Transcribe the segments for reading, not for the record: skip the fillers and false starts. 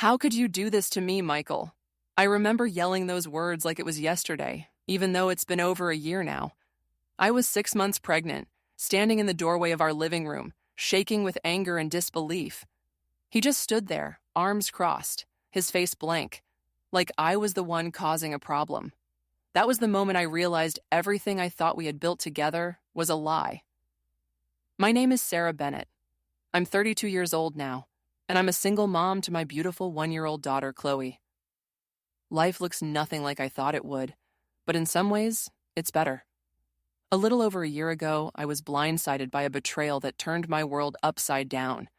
How could you do this to me, Michael? I remember yelling those words like it was yesterday, even though it's been over a year now. I was 6 months pregnant, standing in the doorway of our living room, shaking with anger and disbelief. He just stood there, arms crossed, his face blank, like I was the one causing a problem. That was the moment I realized everything I thought we had built together was a lie. My name is Sarah Bennett. I'm 32 years old now, and I'm a single mom to my beautiful 1-year-old daughter, Chloe. Life looks nothing like I thought it would, but in some ways, it's better. A little over a year ago, I was blindsided by a betrayal that turned my world upside down,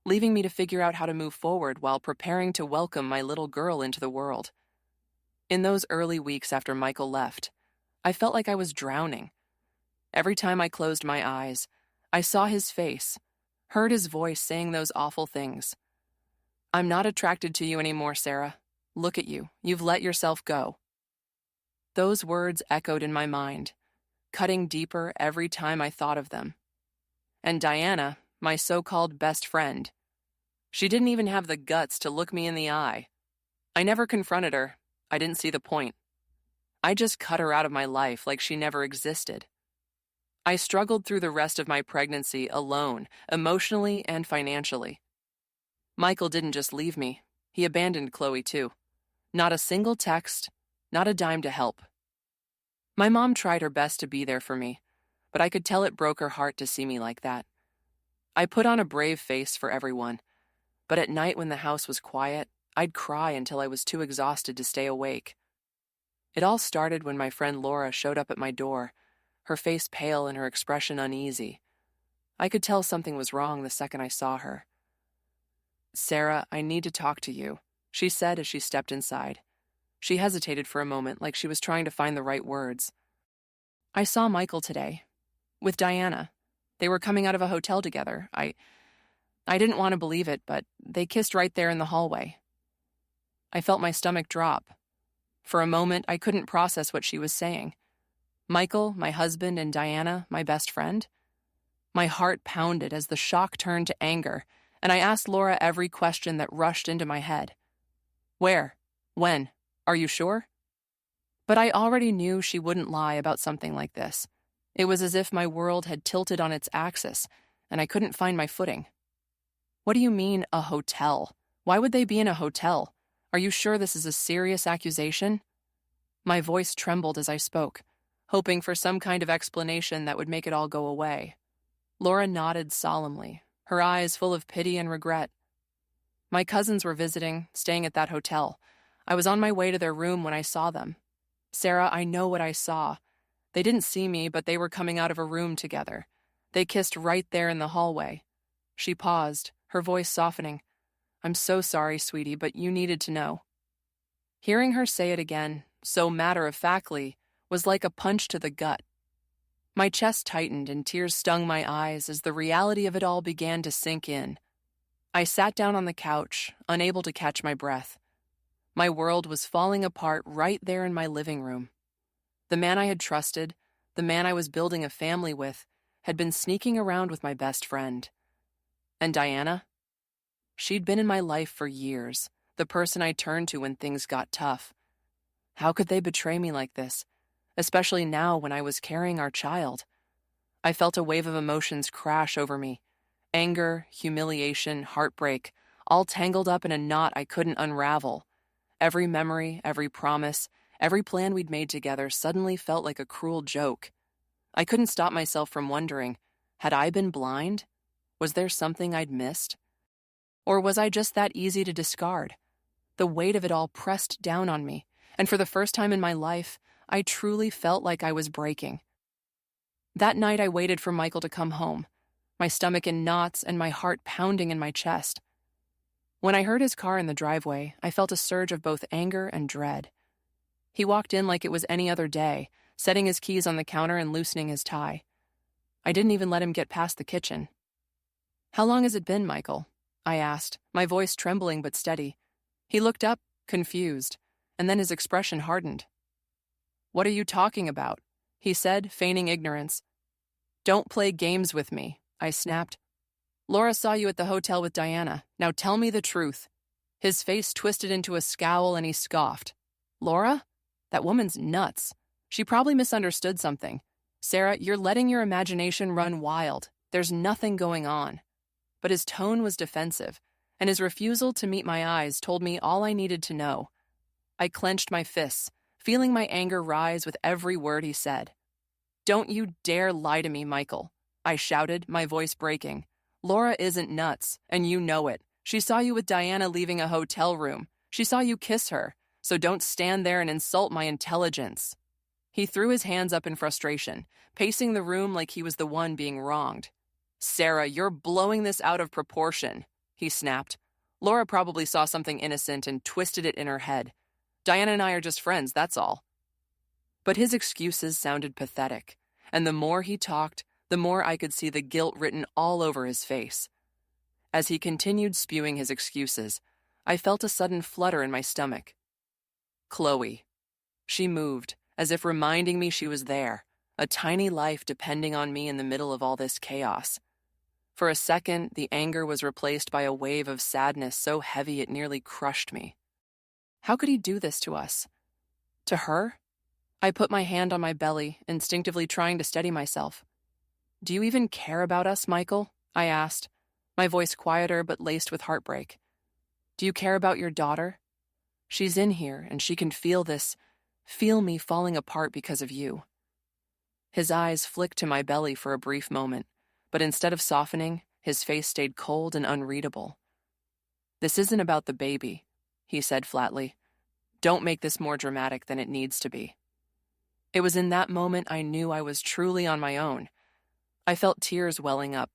leaving me to figure out how to move forward while preparing to welcome my little girl into the world. In those early weeks after Michael left, I felt like I was drowning. Every time I closed my eyes, I saw his face, heard his voice saying those awful things. "I'm not attracted to you anymore, Sarah. Look at you. You've let yourself go." Those words echoed in my mind, cutting deeper every time I thought of them. And Diana, my so-called best friend, she didn't even have the guts to look me in the eye. I never confronted her. I didn't see the point. I just cut her out of my life like she never existed. I struggled through the rest of my pregnancy alone, emotionally and financially. Michael didn't just leave me. He abandoned Chloe too. Not a single text, not a dime to help. My mom tried her best to be there for me, but I could tell it broke her heart to see me like that. I put on a brave face for everyone, but at night when the house was quiet, I'd cry until I was too exhausted to stay awake. It all started when my friend Laura showed up at my door, her face pale and her expression uneasy. I could tell something was wrong the second I saw her. "Sarah, I need to talk to you," she said as she stepped inside. She hesitated for a moment, like she was trying to find the right words. "I saw Michael today, with Diana. They were coming out of a hotel together. I didn't want to believe it, but they kissed right there in the hallway." I felt my stomach drop. For a moment, I couldn't process what she was saying. Michael, my husband, and Diana, my best friend? My heart pounded as the shock turned to anger, and I asked Laura every question that rushed into my head. "Where? When? Are you sure?" But I already knew she wouldn't lie about something like this. It was as if my world had tilted on its axis, and I couldn't find my footing. "What do you mean, a hotel? Why would they be in a hotel? Are you sure this is a serious accusation?" My voice trembled as I spoke, hoping for some kind of explanation that would make it all go away. Laura nodded solemnly, her eyes full of pity and regret. "My cousins were visiting, staying at that hotel. I was on my way to their room when I saw them. Sarah, I know what I saw. They didn't see me, but they were coming out of a room together. They kissed right there in the hallway." She paused, her voice softening. "I'm so sorry, sweetie, but you needed to know." Hearing her say it again, so matter-of-factly, was like a punch to the gut. My chest tightened and tears stung my eyes as the reality of it all began to sink in. I sat down on the couch, unable to catch my breath. My world was falling apart right there in my living room. The man I had trusted, the man I was building a family with, had been sneaking around with my best friend. And Diana? She'd been in my life for years, the person I turned to when things got tough. How could they betray me like this, especially now when I was carrying our child? I felt a wave of emotions crash over me. Anger, humiliation, heartbreak, all tangled up in a knot I couldn't unravel. Every memory, every promise, every plan we'd made together suddenly felt like a cruel joke. I couldn't stop myself from wondering, had I been blind? Was there something I'd missed? Or was I just that easy to discard? The weight of it all pressed down on me, and for the first time in my life, I truly felt like I was breaking. That night I waited for Michael to come home, my stomach in knots and my heart pounding in my chest. When I heard his car in the driveway, I felt a surge of both anger and dread. He walked in like it was any other day, setting his keys on the counter and loosening his tie. I didn't even let him get past the kitchen. "How long has it been, Michael?" I asked, my voice trembling but steady. He looked up, confused, and then his expression hardened. "What are you talking about?" he said, feigning ignorance. "Don't play games with me," I snapped. "Laura saw you at the hotel with Diana. Now tell me the truth." His face twisted into a scowl and he scoffed. Laura? That woman's nuts. She probably misunderstood something. Sarah, you're letting your imagination run wild. There's nothing going on. But his tone was defensive, and his refusal to meet my eyes told me all I needed to know. I clenched my fists, feeling my anger rise with every word he said. Don't you dare lie to me, Michael, I shouted, my voice breaking. Laura isn't nuts, and you know it. She saw you with Diana leaving a hotel room. She saw you kiss her, so don't stand there and insult my intelligence. He threw his hands up in frustration, pacing the room like he was the one being wronged. Sarah, you're blowing this out of proportion, he snapped. Laura probably saw something innocent and twisted it in her head. Diana and I are just friends, that's all. But his excuses sounded pathetic, and the more he talked, the more I could see the guilt written all over his face. As he continued spewing his excuses, I felt a sudden flutter in my stomach. Chloe. She moved, as if reminding me she was there, a tiny life depending on me in the middle of all this chaos. For a second, the anger was replaced by a wave of sadness so heavy it nearly crushed me. How could he do this to us? To her? I put my hand on my belly, instinctively trying to steady myself. Do you even care about us, Michael? I asked, my voice quieter but laced with heartbreak. Do you care about your daughter? She's in here, and she can feel me falling apart because of you. His eyes flicked to my belly for a brief moment, but instead of softening, his face stayed cold and unreadable. This isn't about the baby, he said flatly. Don't make this more dramatic than it needs to be. It was in that moment I knew I was truly on my own. I felt tears welling up,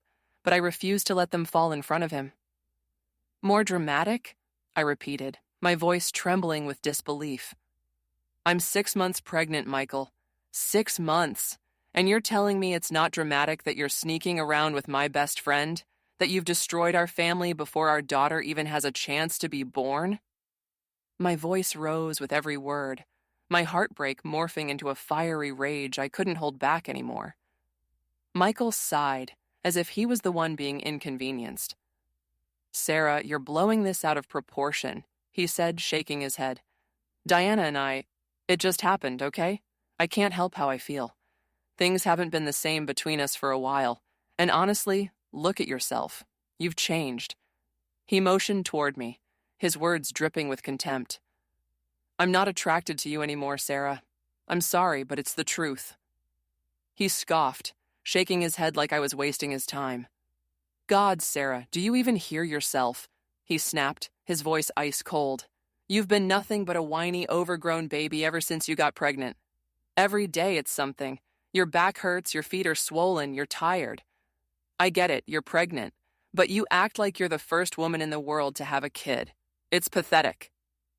but I refused to let them fall in front of him. More dramatic? I repeated, my voice trembling with disbelief. I'm 6 months pregnant, Michael. 6 months. And you're telling me it's not dramatic that you're sneaking around with my best friend? That you've destroyed our family before our daughter even has a chance to be born? My voice rose with every word, my heartbreak morphing into a fiery rage I couldn't hold back anymore. Michael sighed, as if he was the one being inconvenienced. Sarah, you're blowing this out of proportion, he said, shaking his head. Diana and it just happened, okay? I can't help how I feel. Things haven't been the same between us for a while, and honestly, look at yourself. You've changed. He motioned toward me, his words dripping with contempt. I'm not attracted to you anymore, Sarah. I'm sorry, but it's the truth. He scoffed, shaking his head like I was wasting his time. God, Sarah, do you even hear yourself? He snapped, his voice ice cold. You've been nothing but a whiny, overgrown baby ever since you got pregnant. Every day it's something. Your back hurts, your feet are swollen, you're tired. I get it, you're pregnant, but you act like you're the first woman in the world to have a kid. It's pathetic.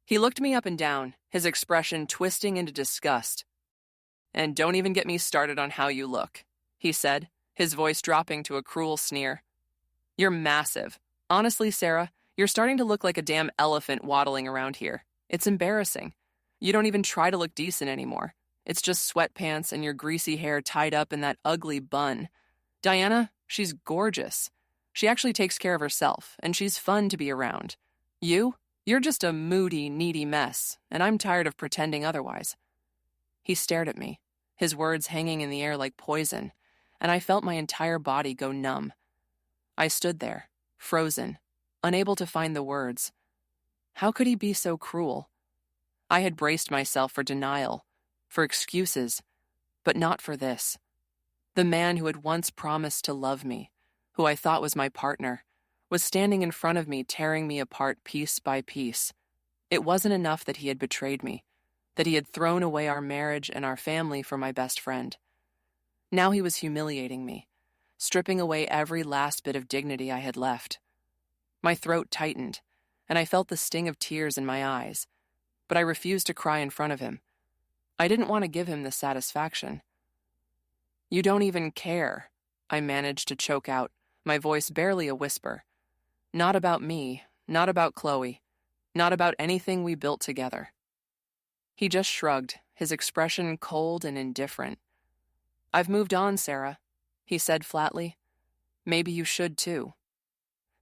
He looked me up and down, his expression twisting into disgust. And don't even get me started on how you look, he said, his voice dropping to a cruel sneer. You're massive. Honestly, Sarah, you're starting to look like a damn elephant waddling around here. It's embarrassing. You don't even try to look decent anymore. It's just sweatpants and your greasy hair tied up in that ugly bun. Diana, she's gorgeous. She actually takes care of herself, and she's fun to be around. You're just a moody, needy mess, and I'm tired of pretending otherwise. He stared at me, his words hanging in the air like poison, and I felt my entire body go numb. I stood there, frozen, unable to find the words. How could he be so cruel? I had braced myself for denial, for excuses, but not for this. The man who had once promised to love me, who I thought was my partner, was standing in front of me, tearing me apart piece by piece. It wasn't enough that he had betrayed me, that he had thrown away our marriage and our family for my best friend. Now he was humiliating me, stripping away every last bit of dignity I had left. My throat tightened, and I felt the sting of tears in my eyes, but I refused to cry in front of him. I didn't want to give him the satisfaction. You don't even care, I managed to choke out, my voice barely a whisper. Not about me, not about Chloe, not about anything we built together. He just shrugged, his expression cold and indifferent. I've moved on, Sarah, he said flatly. Maybe you should too.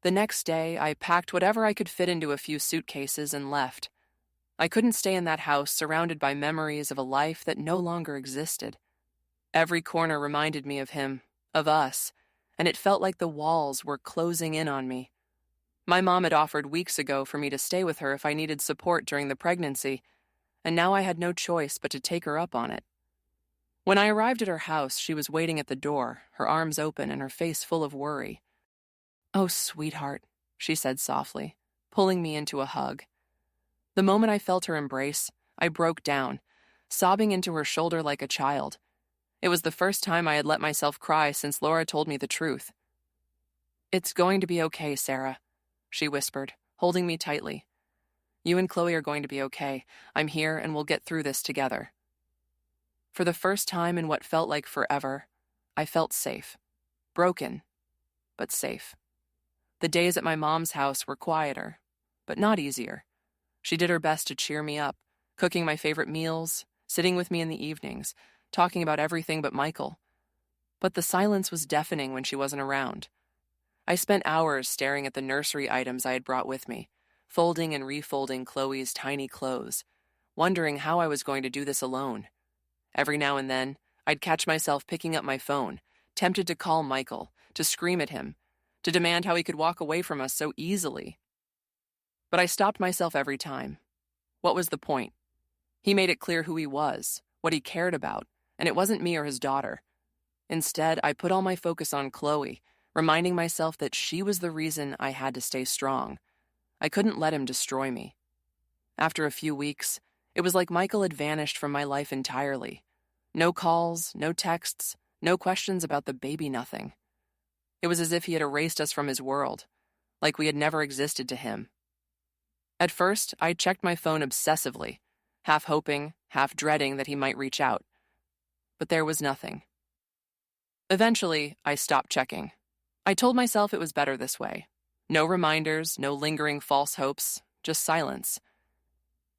The next day, I packed whatever I could fit into a few suitcases and left. I couldn't stay in that house surrounded by memories of a life that no longer existed. Every corner reminded me of him, of us, and it felt like the walls were closing in on me. My mom had offered weeks ago for me to stay with her if I needed support during the pregnancy, and now I had no choice but to take her up on it. When I arrived at her house, she was waiting at the door, her arms open and her face full of worry. "Oh, sweetheart," she said softly, pulling me into a hug. The moment I felt her embrace, I broke down, sobbing into her shoulder like a child. It was the first time I had let myself cry since Laura told me the truth. "It's going to be okay, Sarah," she whispered, holding me tightly. "You and Chloe are going to be okay. I'm here and we'll get through this together." For the first time in what felt like forever, I felt safe. Broken, but safe. The days at my mom's house were quieter, but not easier. She did her best to cheer me up, cooking my favorite meals, sitting with me in the evenings, talking about everything but Michael. But the silence was deafening when she wasn't around. I spent hours staring at the nursery items I had brought with me, folding and refolding Chloe's tiny clothes, wondering how I was going to do this alone. Every now and then, I'd catch myself picking up my phone, tempted to call Michael, to scream at him, to demand how he could walk away from us so easily. But I stopped myself every time. What was the point? He made it clear who he was, what he cared about, and it wasn't me or his daughter. Instead, I put all my focus on Chloe, reminding myself that she was the reason I had to stay strong. I couldn't let him destroy me. After a few weeks, it was like Michael had vanished from my life entirely. No calls, no texts, no questions about the baby, nothing. It was as if he had erased us from his world, like we had never existed to him. At first, I checked my phone obsessively, half hoping, half dreading that he might reach out. But there was nothing. Eventually, I stopped checking. I told myself it was better this way. No reminders, no lingering false hopes, just silence.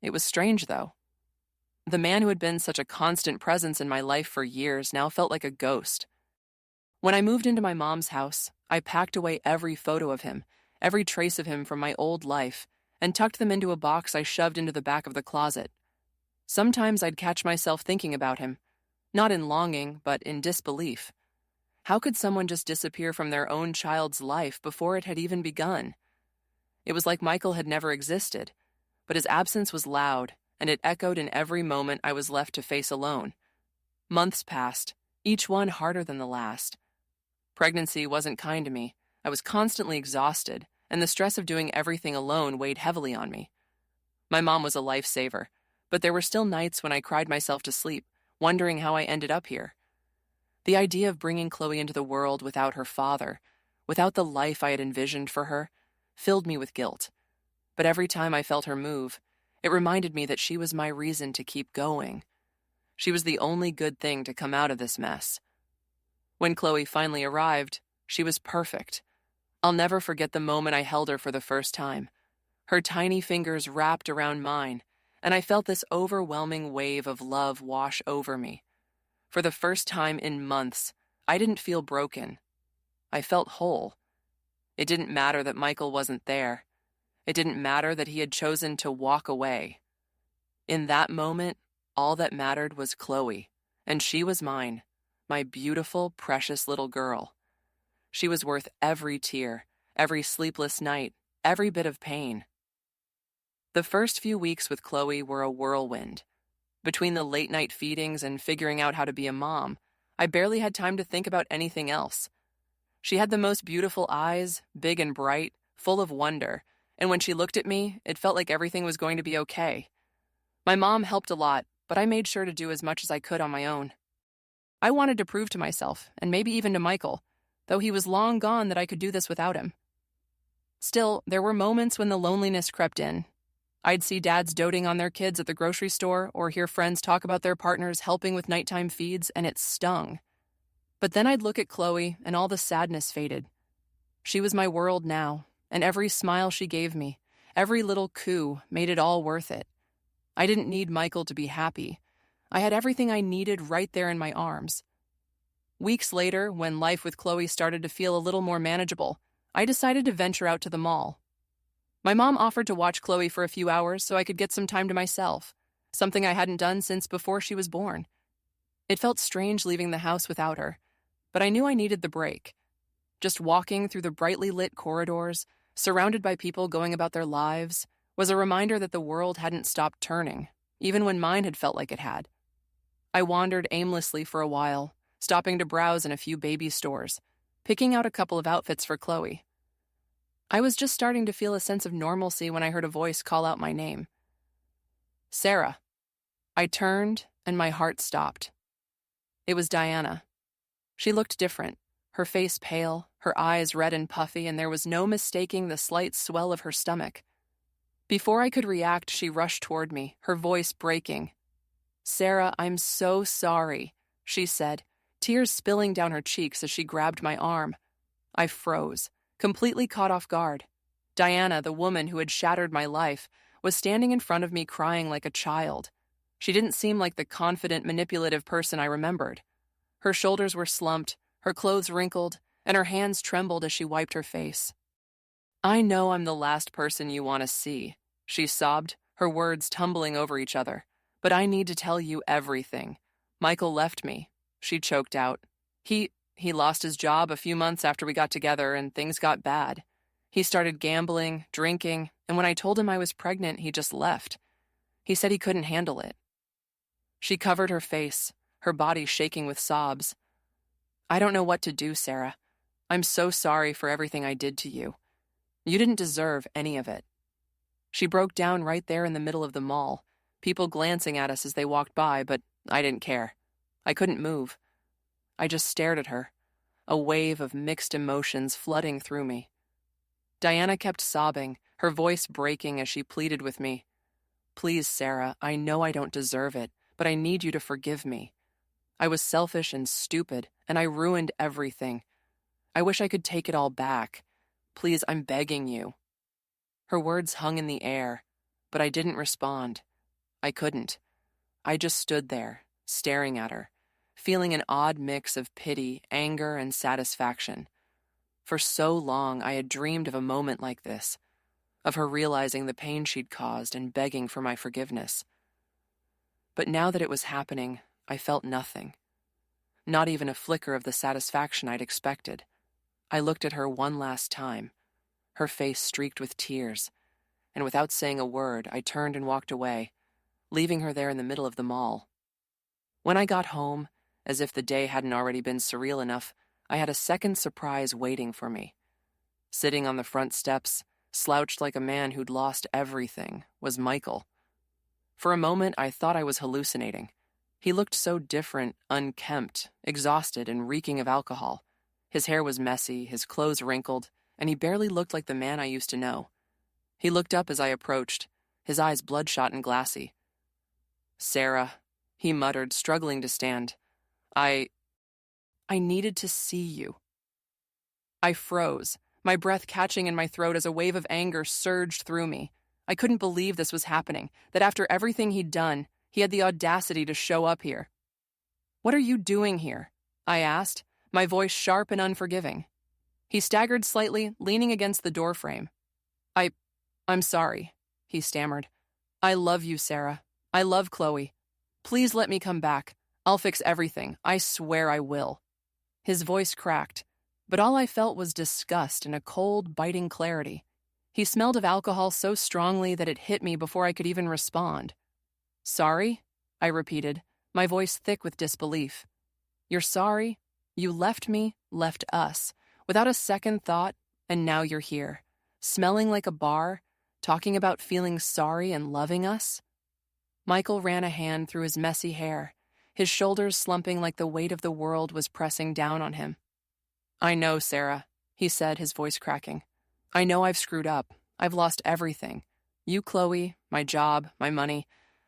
It was strange, though. The man who had been such a constant presence in my life for years now felt like a ghost. When I moved into my mom's house, I packed away every photo of him, every trace of him from my old life, and tucked them into a box I shoved into the back of the closet. Sometimes I'd catch myself thinking about him, not in longing, but in disbelief. How could someone just disappear from their own child's life before it had even begun? It was like Michael had never existed, but his absence was loud, and it echoed in every moment I was left to face alone. Months passed, each one harder than the last. Pregnancy wasn't kind to me. I was constantly exhausted, and the stress of doing everything alone weighed heavily on me. My mom was a lifesaver, but there were still nights when I cried myself to sleep, wondering how I ended up here. The idea of bringing Chloe into the world without her father, without the life I had envisioned for her, filled me with guilt. But every time I felt her move, it reminded me that she was my reason to keep going. She was the only good thing to come out of this mess. When Chloe finally arrived, she was perfect. I'll never forget the moment I held her for the first time. Her tiny fingers wrapped around mine, and I felt this overwhelming wave of love wash over me. For the first time in months, I didn't feel broken. I felt whole. It didn't matter that Michael wasn't there. It didn't matter that he had chosen to walk away. In that moment, all that mattered was Chloe, and she was mine, my beautiful, precious little girl. She was worth every tear, every sleepless night, every bit of pain. The first few weeks with Chloe were a whirlwind. Between the late-night feedings and figuring out how to be a mom, I barely had time to think about anything else. She had the most beautiful eyes, big and bright, full of wonder, and when she looked at me, it felt like everything was going to be okay. My mom helped a lot, but I made sure to do as much as I could on my own. I wanted to prove to myself, and maybe even to Michael, though he was long gone, that I could do this without him. Still, there were moments when the loneliness crept in. I'd see dads doting on their kids at the grocery store or hear friends talk about their partners helping with nighttime feeds, and it stung. But then I'd look at Chloe, and all the sadness faded. She was my world now, and every smile she gave me, every little coo, made it all worth it. I didn't need Michael to be happy. I had everything I needed right there in my arms. Weeks later, when life with Chloe started to feel a little more manageable, I decided to venture out to the mall. My mom offered to watch Chloe for a few hours so I could get some time to myself, something I hadn't done since before she was born. It felt strange leaving the house without her, but I knew I needed the break. Just walking through the brightly lit corridors, surrounded by people going about their lives, was a reminder that the world hadn't stopped turning, even when mine had felt like it had. I wandered aimlessly for a while, stopping to browse in a few baby stores, picking out a couple of outfits for Chloe. I was just starting to feel a sense of normalcy when I heard a voice call out my name. Sarah. I turned, and my heart stopped. It was Diana. She looked different, her face pale, her eyes red and puffy, and there was no mistaking the slight swell of her stomach. Before I could react, she rushed toward me, her voice breaking. Sarah, I'm so sorry, she said, tears spilling down her cheeks as she grabbed my arm. I froze, completely caught off guard. Diana, the woman who had shattered my life, was standing in front of me crying like a child. She didn't seem like the confident, manipulative person I remembered. Her shoulders were slumped, her clothes wrinkled, and her hands trembled as she wiped her face. I know I'm the last person you want to see, she sobbed, her words tumbling over each other. But I need to tell you everything. Michael left me, she choked out. He lost his job a few months after we got together and things got bad. He started gambling, drinking, and when I told him I was pregnant, he just left. He said he couldn't handle it. She covered her face, her body shaking with sobs. I don't know what to do, Sarah. I'm so sorry for everything I did to you. You didn't deserve any of it. She broke down right there in the middle of the mall, people glancing at us as they walked by, but I didn't care. I couldn't move. I just stared at her, a wave of mixed emotions flooding through me. Diana kept sobbing, her voice breaking as she pleaded with me. Please, Sarah, I know I don't deserve it, but I need you to forgive me. I was selfish and stupid, and I ruined everything. I wish I could take it all back. Please, I'm begging you. Her words hung in the air, but I didn't respond. I couldn't. I just stood there, staring at her, feeling an odd mix of pity, anger, and satisfaction. For so long, I had dreamed of a moment like this, of her realizing the pain she'd caused and begging for my forgiveness. But now that it was happening, I felt nothing. Not even a flicker of the satisfaction I'd expected. I looked at her one last time, her face streaked with tears, and without saying a word, I turned and walked away, leaving her there in the middle of the mall. When I got home, as if the day hadn't already been surreal enough, I had a second surprise waiting for me. Sitting on the front steps, slouched like a man who'd lost everything, was Michael. For a moment, I thought I was hallucinating. He looked so different, unkempt, exhausted, and reeking of alcohol. His hair was messy, his clothes wrinkled, and he barely looked like the man I used to know. He looked up as I approached, his eyes bloodshot and glassy. Sarah, he muttered, struggling to stand. I needed to see you. I froze, my breath catching in my throat as a wave of anger surged through me. I couldn't believe this was happening, that after everything he'd done, he had the audacity to show up here. What are you doing here? I asked, my voice sharp and unforgiving. He staggered slightly, leaning against the doorframe. I'm sorry, he stammered. I love you, Sarah. I love Chloe. Please let me come back. I'll fix everything. I swear I will. His voice cracked, but all I felt was disgust and a cold, biting clarity. He smelled of alcohol so strongly that it hit me before I could even respond. Sorry? I repeated, my voice thick with disbelief. You're sorry? You left me, left us, without a second thought, and now you're here, smelling like a bar, talking about feeling sorry and loving us? Michael ran a hand through his messy hair, his shoulders slumping like the weight of the world was pressing down on him. I know, Sarah, he said, his voice cracking. I know I've screwed up. I've lost everything. You, Chloe, my job, my money.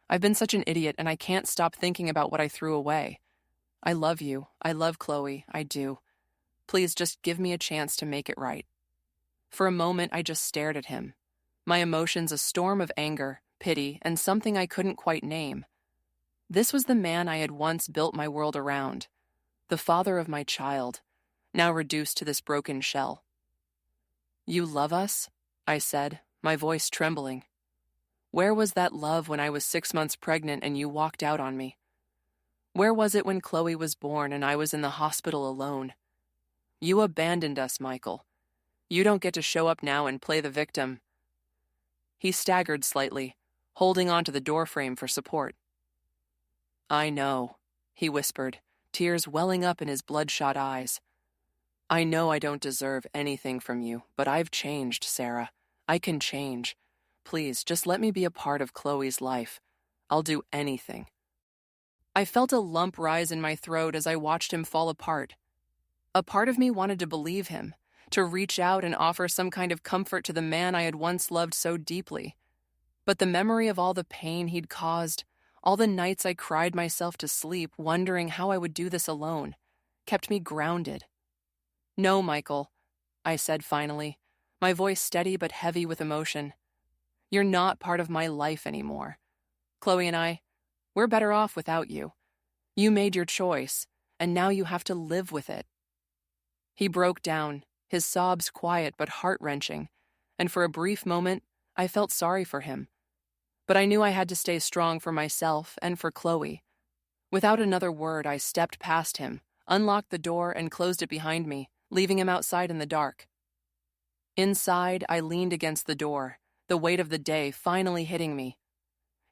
I've been such an idiot, and I can't stop thinking about what I threw away. I love you. I love Chloe. I do. Please just give me a chance to make it right. For a moment, I just stared at him, my emotions a storm of anger, pity, and something I couldn't quite name. This was the man I had once built my world around, the father of my child, now reduced to this broken shell. You love us? I said, my voice trembling. Where was that love when I was 6 months pregnant and you walked out on me? Where was it when Chloe was born and I was in the hospital alone? You abandoned us, Michael. You don't get to show up now and play the victim. He staggered slightly, holding onto the doorframe for support. I know, he whispered, tears welling up in his bloodshot eyes. I know I don't deserve anything from you, but I've changed, Sarah. I can change. Please, just let me be a part of Chloe's life. I'll do anything. I felt a lump rise in my throat as I watched him fall apart. A part of me wanted to believe him, to reach out and offer some kind of comfort to the man I had once loved so deeply. But the memory of all the pain he'd caused, all the nights I cried myself to sleep wondering how I would do this alone, kept me grounded. No, Michael, I said finally, my voice steady but heavy with emotion. You're not part of my life anymore. Chloe and we're better off without you. You made your choice, and now you have to live with it. He broke down, his sobs quiet but heart-wrenching, and for a brief moment, I felt sorry for him. But I knew I had to stay strong for myself and for Chloe. Without another word, I stepped past him, unlocked the door, and closed it behind me, leaving him outside in the dark. Inside, I leaned against the door, the weight of the day finally hitting me.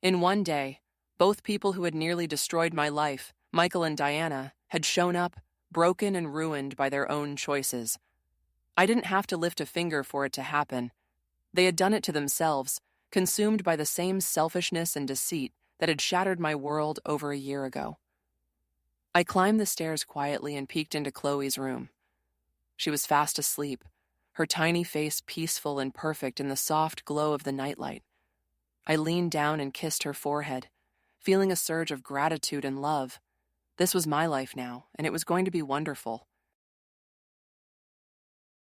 In one day, both people who had nearly destroyed my life, Michael and Diana, had shown up, broken and ruined by their own choices. I didn't have to lift a finger for it to happen. They had done it to themselves, consumed by the same selfishness and deceit that had shattered my world over a year ago. I climbed the stairs quietly and peeked into Chloe's room. She was fast asleep, her tiny face peaceful and perfect in the soft glow of the nightlight. I leaned down and kissed her forehead, feeling a surge of gratitude and love. This was my life now, and it was going to be wonderful.